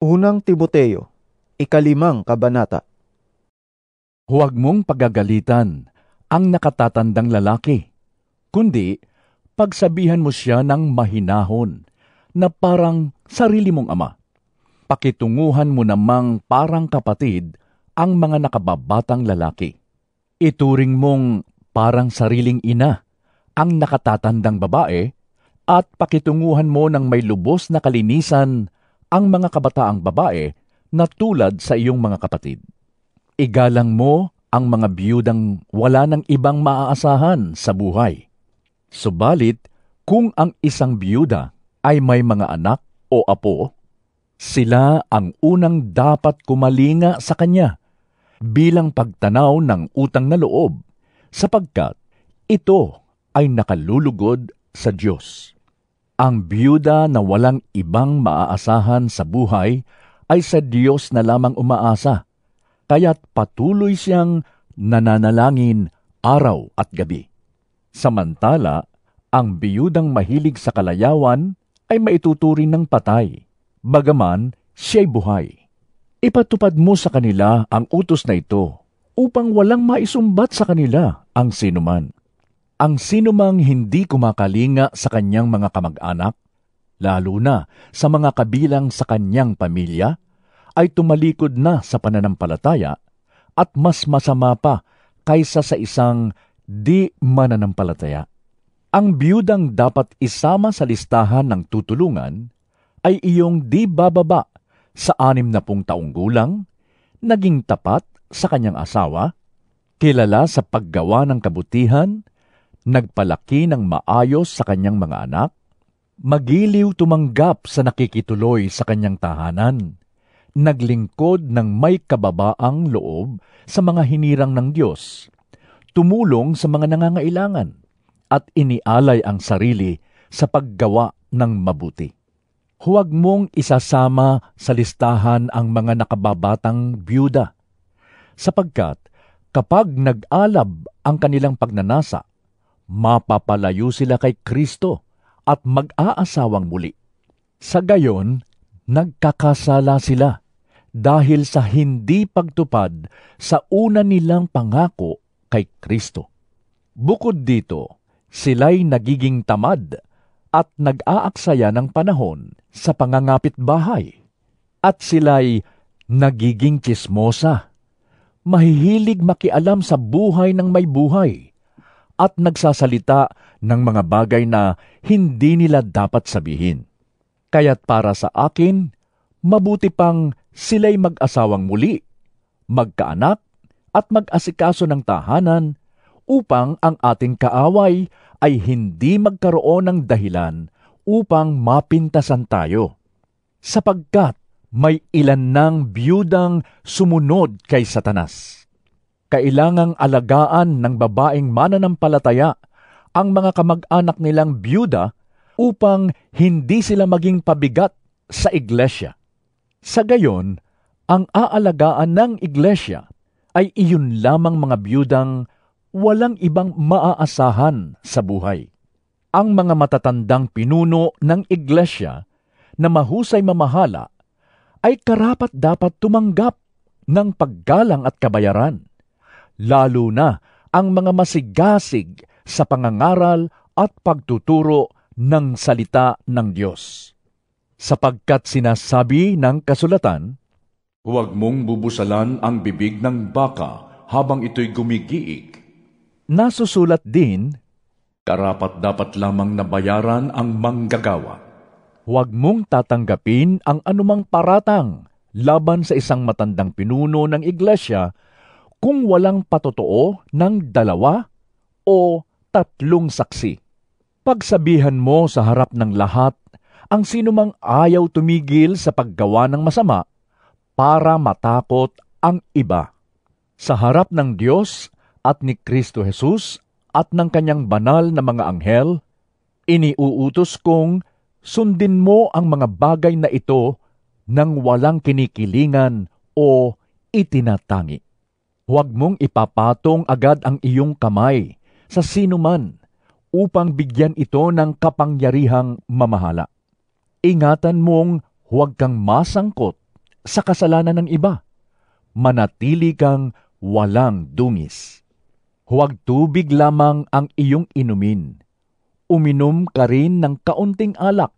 Unang Timoteo, 5 kabanata. Huwag mong pagagalitan ang nakatatandang lalaki, kundi pagsabihan mo siya ng mahinahon na parang sarili mong ama. Pakitunguhan mo namang parang kapatid ang mga nakababatang lalaki. Ituring mong parang sariling ina ang nakatatandang babae at pakitunguhan mo ng may lubos na kalinisan ang mga kabataang babae na tulad sa iyong mga kapatid. Igalang mo ang mga biyudang wala ng ibang maaasahan sa buhay. Subalit, kung ang isang biyuda ay may mga anak o apo, sila ang unang dapat kumalinga sa kanya bilang pagtanaw ng utang na loob, sapagkat ito ay nakalulugod sa Diyos. Ang biyuda na walang ibang maaasahan sa buhay ay sa Diyos na lamang umaasa, kaya't patuloy siyang nananalangin araw at gabi. Samantala, ang biyudang mahilig sa kalayawan ay maituturing ng patay, bagaman siya'y buhay. Ipatupad mo sa kanila ang utos na ito upang walang maisumbat sa kanila ang sinuman. Ang sinumang hindi kumakalinga sa kanyang mga kamag-anak, lalo na sa mga kabilang sa kanyang pamilya, ay tumalikod na sa pananampalataya at mas masama pa kaysa sa isang di mananampalataya. Ang biyudang dapat isama sa listahan ng tutulungan ay iyong di bababa sa 60 taong gulang, naging tapat sa kanyang asawa, kilala sa paggawa ng kabutihan, nagpalaki ng maayos sa kanyang mga anak, magiliw tumanggap sa nakikituloy sa kanyang tahanan, naglingkod ng may kababaang loob sa mga hinirang ng Diyos, tumulong sa mga nangangailangan, at inialay ang sarili sa paggawa ng mabuti. Huwag mong isasama sa listahan ang mga nakababatang byuda, sapagkat kapag nag-alab ang kanilang pagnanasa, mapapalayo sila kay Kristo at mag-aasawang muli. Sa gayon, nagkakasala sila dahil sa hindi pagtupad sa una nilang pangako kay Kristo. Bukod dito, sila'y nagiging tamad at nag-aaksaya ng panahon sa pangangapit bahay. At sila'y nagiging tsismosa, mahihilig makialam sa buhay ng may buhay, at nagsasalita ng mga bagay na hindi nila dapat sabihin. Kaya't para sa akin, mabuti pang sila'y mag-asawang muli, magkaanak at mag-asikaso ng tahanan upang ang ating kaaway ay hindi magkaroon ng dahilan upang mapintasan tayo. Sapagkat may ilan ng biyudang sumunod kay Satanas. Kailangang alagaan ng babaeng mananampalataya ang mga kamag-anak nilang biyuda upang hindi sila maging pabigat sa iglesia. Sa gayon, ang aalagaan ng iglesia ay iyon lamang mga biyudang walang ibang maaasahan sa buhay. Ang mga matatandang pinuno ng iglesia na mahusay mamahala ay karapat-dapat tumanggap ng paggalang at kabayaran, lalo na ang mga masigasig sa pangangaral at pagtuturo ng salita ng Diyos. Sapagkat sinasabi ng kasulatan, "Huwag mong bubusalan ang bibig ng baka habang ito'y gumigiig." Nasusulat din, Karapat-dapat lamang na bayaran ang manggagawa. huwag mong tatanggapin ang anumang paratang laban sa isang matandang pinuno ng iglesia kung walang patotoo ng 2 o 3 saksi. Pagsabihan mo sa harap ng lahat ang sinumang ayaw tumigil sa paggawa ng masama para matakot ang iba. Sa harap ng Diyos at ni Kristo Jesus at ng kanyang banal na mga anghel, iniuutos kong sundin mo ang mga bagay na ito nang walang kinikilingan o itinatangi. Huwag mong ipapatong agad ang iyong kamay sa sinuman upang bigyan ito ng kapangyarihang mamahala. Ingatan mong huwag kang masangkot sa kasalanan ng iba. Manatili kang walang dungis. Huwag tubig lamang ang iyong inumin. Uminom ka rin ng kaunting alak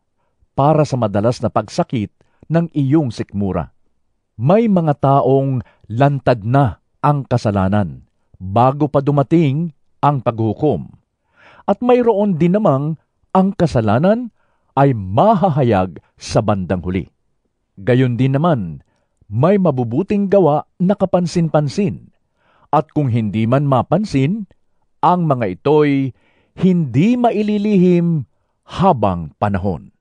para sa madalas na pagsakit ng iyong sikmura. May mga taong lantad na ang kasalanan bago pa dumating ang paghukom. At mayroon din namang ang kasalanan ay mahahayag sa bandang huli. Gayon din naman, may mabubuting gawa na kapansin-pansin. At kung hindi man mapansin, ang mga ito'y hindi maililihim habang panahon.